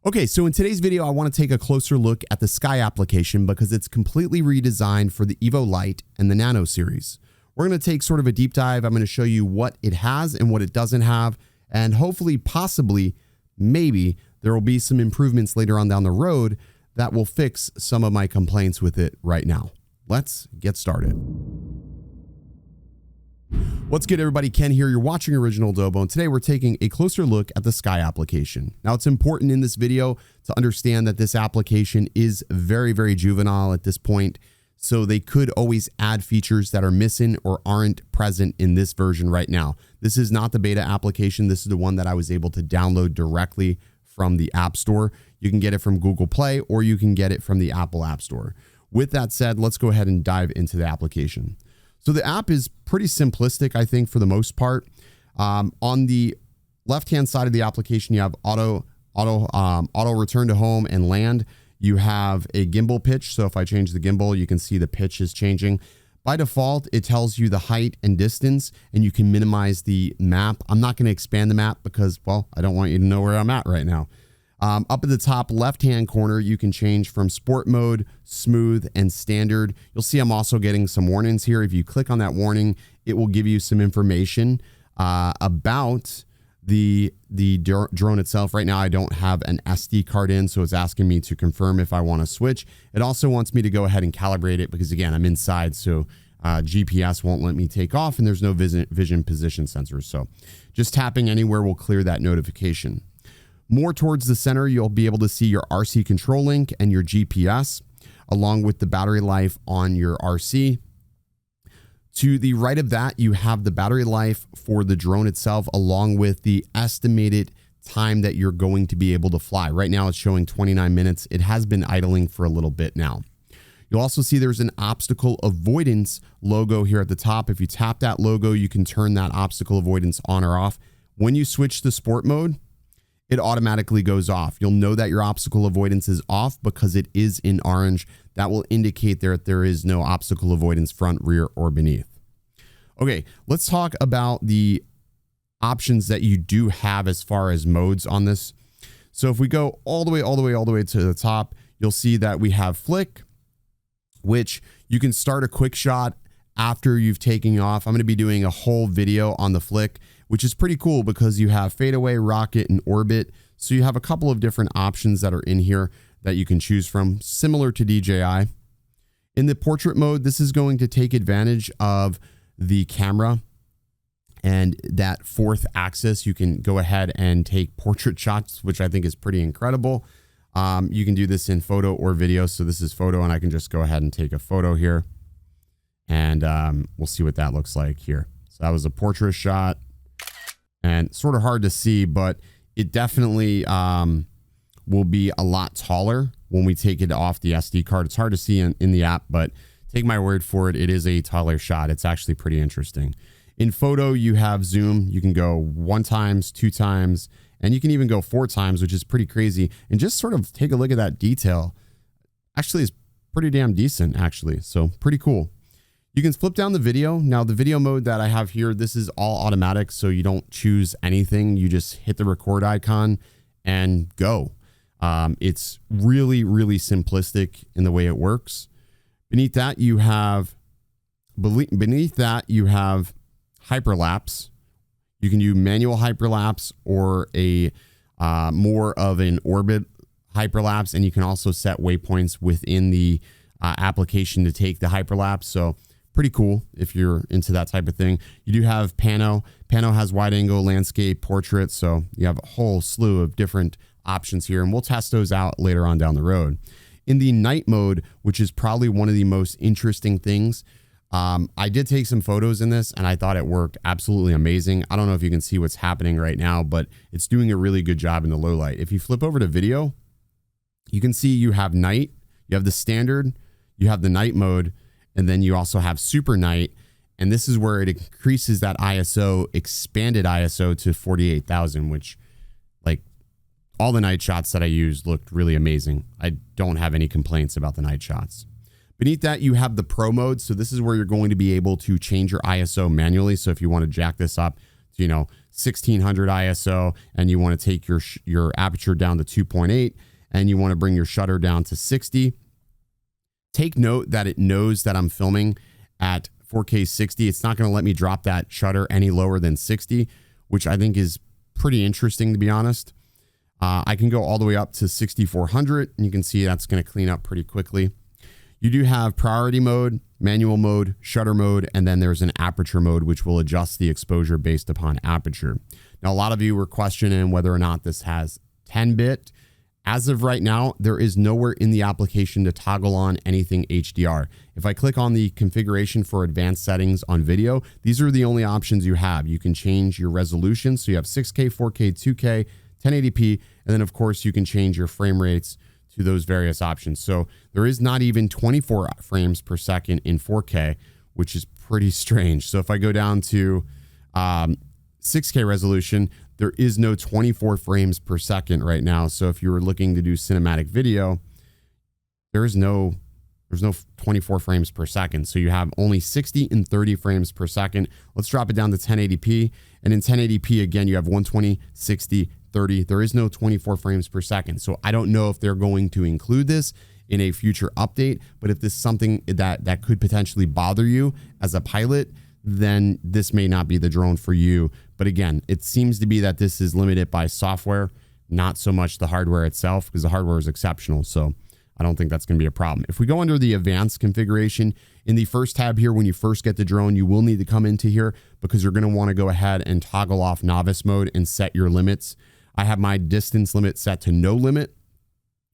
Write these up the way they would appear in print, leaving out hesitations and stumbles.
Okay, so in today's video, I want to take a closer look at the Sky application because it's completely redesigned for the Evo Lite and the Nano series. We're going to take sort of a deep dive. I'm going to show you what it has and what it doesn't have, and hopefully, possibly, maybe there will be some improvements later on down the road that will fix some of my complaints with it right now. Let's get started. What's good, everybody? Ken here. You're watching OriginaldoBo, and today we're taking a closer look at the Sky application. Now, it's important in this video to understand that this application is very, very juvenile at this point, so they could always add features that are missing or aren't present in this version right now. This is not the beta application. This is the one that I was able to download directly from the App Store. You can get it from Google Play, or you can get it from the Apple App Store. With that said, let's go ahead and dive into the application. So the app is pretty simplistic, I think, for the most part. On the left-hand side of the application, you have auto return to home and land. You have a gimbal pitch. So if I change the gimbal, you can see the pitch is changing. By default, it tells you the height and distance, and you can minimize the map. I'm not going to expand the map because, well, I don't want you to know where I'm at right now. Up at the top left-hand corner, you can change from sport mode, smooth, and standard. You'll see I'm also getting some warnings here. If you click on that warning, it will give you some information about the drone itself. Right now, I don't have an SD card in, so it's asking me to confirm if I want to switch. It also wants me to go ahead and calibrate it because, again, I'm inside, so GPS won't let me take off, and there's no vision position sensors. So just tapping anywhere will clear that notification. More towards the center, you'll be able to see your RC control link and your GPS, along with the battery life on your RC. To the right of that, you have the battery life for the drone itself, along with the estimated time that you're going to be able to fly. Right now, it's showing 29 minutes. It has been idling for a little bit now. You'll also see there's an obstacle avoidance logo here at the top. If you tap that logo, you can turn that obstacle avoidance on or off. When you switch to sport mode, it automatically goes off. You'll know that your obstacle avoidance is off because it is in orange. That will indicate that there is no obstacle avoidance front, rear, or beneath. Okay, let's talk about the options that you do have as far as modes on this. So if we go all the way to the top, you'll see that we have flick, which you can start a quick shot after you've taken off. I'm going to be doing a whole video on the flick, which is pretty cool because you have fadeaway, rocket, and orbit. So you have a couple of different options that are in here that you can choose from, similar to DJI. In the portrait mode, this is going to take advantage of the camera and that fourth axis. You can go ahead and take portrait shots, which I think is pretty incredible. You can do this in photo or video. So this is photo, and I can just go ahead and take a photo here, and we'll see what that looks like here. So that was a portrait shot. And sort of hard to see, but it definitely will be a lot taller when we take it off the SD card. It's hard to see in the app, but take my word for it, it is a taller shot. It's actually pretty interesting. In photo, you have zoom. You can go 1 times, 2 times, and you can even go 4 times, which is pretty crazy. And just sort of take a look at that detail. Actually, it's pretty damn decent, actually. So pretty cool. You can flip down the video. Now, the video mode that I have here, this is all automatic, so you don't choose anything. You just hit the record icon and go. It's really, really simplistic in the way it works. Beneath that, you have hyperlapse. You can do manual hyperlapse or a more of an orbit hyperlapse, and you can also set waypoints within the application to take the hyperlapse. So pretty cool if you're into that type of thing. You do have Pano. Pano has wide angle, landscape, portrait. So you have a whole slew of different options here, and we'll test those out later on down the road. In the night mode, which is probably one of the most interesting things, I did take some photos in this, and I thought it worked absolutely amazing. I don't know if you can see what's happening right now, but it's doing a really good job in the low light. If you flip over to video, you can see you have night, you have the standard, you have the night mode, and then you also have super night. And this is where it increases that ISO, expanded ISO to 48,000, which, like, all the night shots that I used looked really amazing. I don't have any complaints about the night shots. Beneath that, you have the Pro mode. So this is where you're going to be able to change your ISO manually. So if you want to jack this up to, 1600 ISO, and you want to take your aperture down to 2.8, and you want to bring your shutter down to 60. Take note that it knows that I'm filming at 4K 60. It's not going to let me drop that shutter any lower than 60, which I think is pretty interesting, to be honest. I can go all the way up to 6400, and you can see that's going to clean up pretty quickly. You do have priority mode, manual mode, shutter mode, and then there's an aperture mode, which will adjust the exposure based upon aperture. Now, a lot of you were questioning whether or not this has 10-bit. As of right now, there is nowhere in the application to toggle on anything HDR. If I click on the configuration for advanced settings on video, these are the only options you have. You can change your resolution. So you have 6K, 4K, 2K, 1080p, and then of course you can change your frame rates to those various options. So there is not even 24 frames per second in 4K, which is pretty strange. So if I go down to 6K resolution, there is no 24 frames per second right now. So if you were looking to do cinematic video, there's no 24 frames per second. So you have only 60 and 30 frames per second. Let's drop it down to 1080p. And in 1080p, again, you have 120, 60, 30. There is no 24 frames per second. So I don't know if they're going to include this in a future update, but if this is something that could potentially bother you as a pilot, then this may not be the drone for you. But again, it seems to be that this is limited by software, not so much the hardware itself, because the hardware is exceptional. So I don't think that's going to be a problem. If we go under the advanced configuration, in the first tab here, when you first get the drone, you will need to come into here because you're going to want to go ahead and toggle off novice mode and set your limits. I have my distance limit set to no limit,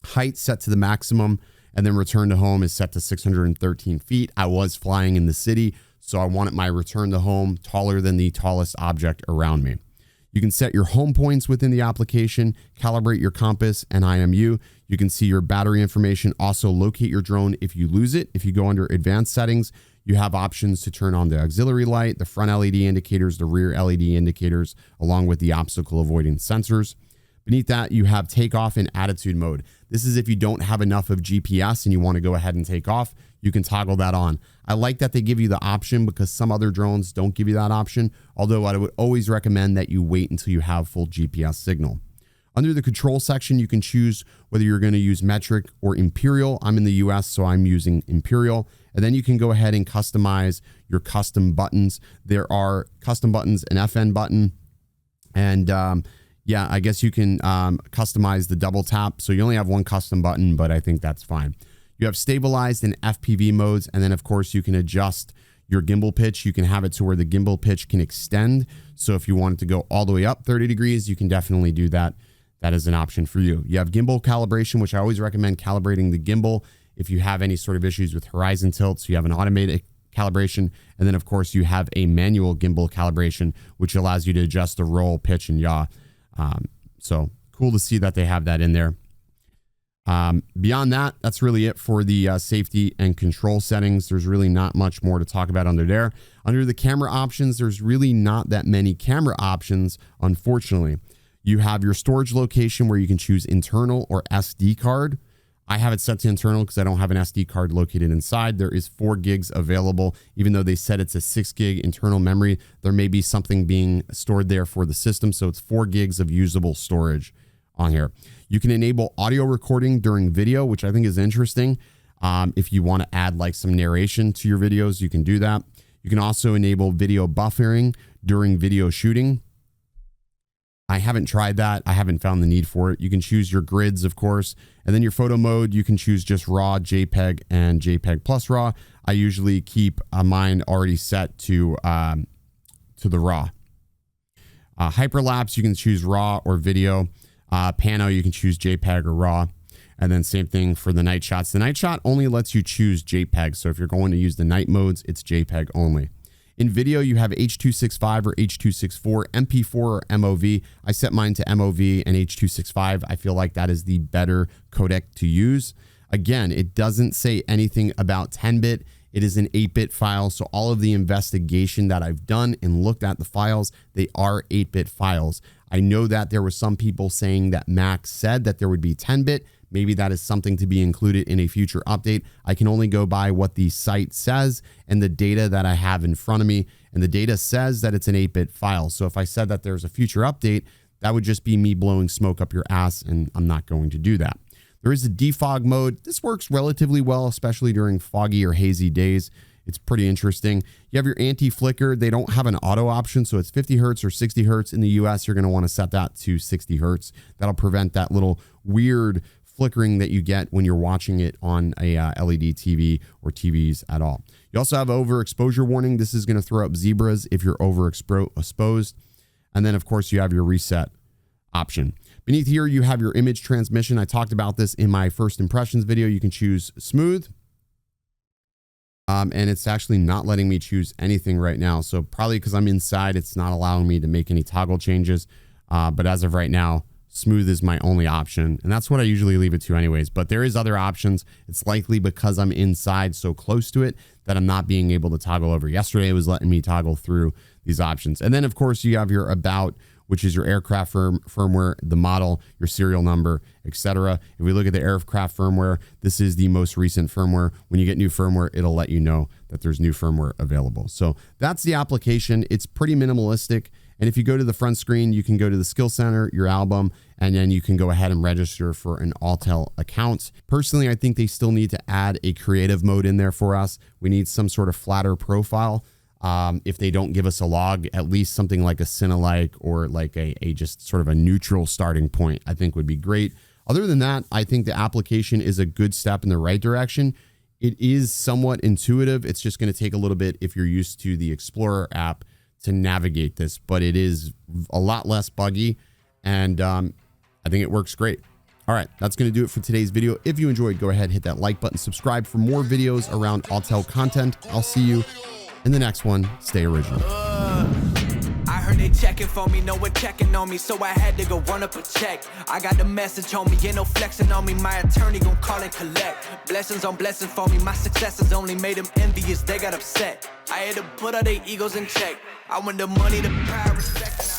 height set to the maximum, and then return to home is set to 613 feet. I was flying in the city, so I wanted my return to home taller than the tallest object around me. You can set your home points within the application, calibrate your compass and IMU. You can see your battery information, also locate your drone if you lose it. If you go under advanced settings, you have options to turn on the auxiliary light, the front LED indicators, the rear LED indicators, along with the obstacle avoidance sensors. Beneath that, you have takeoff and attitude mode. This is if you don't have enough of GPS and you want to go ahead and take off, you can toggle that on. I like that they give you the option because some other drones don't give you that option, although I would always recommend that you wait until you have full GPS signal. Under the control section, you can choose whether you're going to use metric or imperial. I'm in the US, so I'm using imperial. And then you can go ahead and customize your custom buttons. There are custom buttons, an FN button, and yeah, I guess you can customize the double tap. So you only have one custom button, but I think that's fine. You have stabilized and FPV modes. And then of course you can adjust your gimbal pitch. You can have it to where the gimbal pitch can extend. So if you want it to go all the way up 30 degrees, you can definitely do that. That is an option for you. You have gimbal calibration, which I always recommend calibrating the gimbal if you have any sort of issues with horizon tilt. So you have an automated calibration. And then of course you have a manual gimbal calibration, which allows you to adjust the roll, pitch, and yaw. So cool to see that they have that in there. Beyond that, that's really it for the safety and control settings. There's really not much more to talk about under there. Under the camera options, there's really not that many camera options, unfortunately. You have your storage location where you can choose internal or SD card. I have it set to internal because I don't have an SD card located inside. There is 4 gigs available, even though they said it's a 6 gig internal memory. There may be something being stored there for the system. So it's 4 gigs of usable storage on here. You can enable audio recording during video, which I think is interesting. If you want to add like some narration to your videos, you can do that. You can also enable video buffering during video shooting. I haven't tried that. I haven't found the need for it. You can choose your grids, of course, and then your photo mode. You can choose just RAW, JPEG, and JPEG plus RAW. I usually keep mine already set to the RAW. Hyperlapse, you can choose RAW or video. Pano, you can choose JPEG or RAW. And then same thing for the night shots. The night shot only lets you choose JPEG. So if you're going to use the night modes, it's JPEG only. In video, you have H.265 or H.264, MP4 or MOV. I set mine to MOV and H.265. I feel like that is the better codec to use. Again, it doesn't say anything about 10-bit. It is an 8-bit file. So all of the investigation that I've done and looked at the files, they are 8-bit files. I know that there were some people saying that Mac said that there would be 10-bit. Maybe that is something to be included in a future update. I can only go by what the site says and the data that I have in front of me. And the data says that it's an 8-bit file. So if I said that there's a future update, that would just be me blowing smoke up your ass, and I'm not going to do that. There is a defog mode. This works relatively well, especially during foggy or hazy days. It's pretty interesting. You have your anti-flicker. They don't have an auto option, so it's 50 hertz or 60 hertz. In the US, you're going to want to set that to 60 hertz. That'll prevent that little weird flickering that you get when you're watching it on a LED TV or TVs at all. You also have overexposure warning. This is going to throw up zebras if you're overexposed. And then, of course, you have your reset option. Beneath here, you have your image transmission. I talked about this in my first impressions video. You can choose smooth. And it's actually not letting me choose anything right now. So probably because I'm inside, it's not allowing me to make any toggle changes. But as of right now, smooth is my only option. And that's what I usually leave it to anyways. But there is other options. It's likely because I'm inside so close to it that I'm not being able to toggle over. Yesterday, it was letting me toggle through these options. And then, of course, you have your about, which is your aircraft firmware, the model, your serial number, etc. If we look at the aircraft firmware, this is the most recent firmware. When you get new firmware, it'll let you know that there's new firmware available. So that's the application. It's pretty minimalistic. And if you go to the front screen, you can go to the skill center, your album, and then you can go ahead and register for an Autel account. Personally, I think they still need to add a creative mode in there for us. We need some sort of flatter profile. If they don't give us a log, at least something like a Cine-like or like a just sort of a neutral starting point, I think would be great. Other than that, I think the application is a good step in the right direction. It is somewhat intuitive. It's just going to take a little bit if you're used to the Explorer app to navigate this, but it is a lot less buggy, and I think it works great. All right, that's going to do it for today's video. If you enjoyed, go ahead, hit that like button, subscribe for more videos around Autel content. I'll see you in the next one. Stay original. I heard they checking for me, no one checking on me, so I had to go run up a check. I got the message on me, ain't no flexing on me, my attorney gon' call and collect. Blessings on blessings for me, my successes only made them envious, they got upset. I had to put all their egos in check. I want the money, the power, respect.